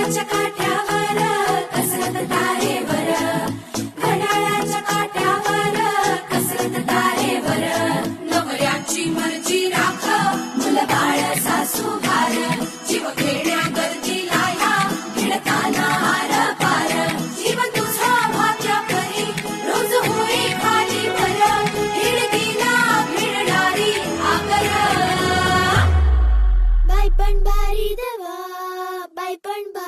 घड्याळाच्या काठ्यावर कसरत तारेवर, घड्याळाच्या काठ्यावर कसरत तारेवर. नवऱ्याची मर्जी राख मुलं बाळ सासू घार, जीव खेळण्या गर्दीला या भिडताना आर पार. जीव तुझा भाग्या परी रोज होई खाली भर, हिडकीला भिडणारी आगर. बाई पण भारी देवा, बाई पण भारी.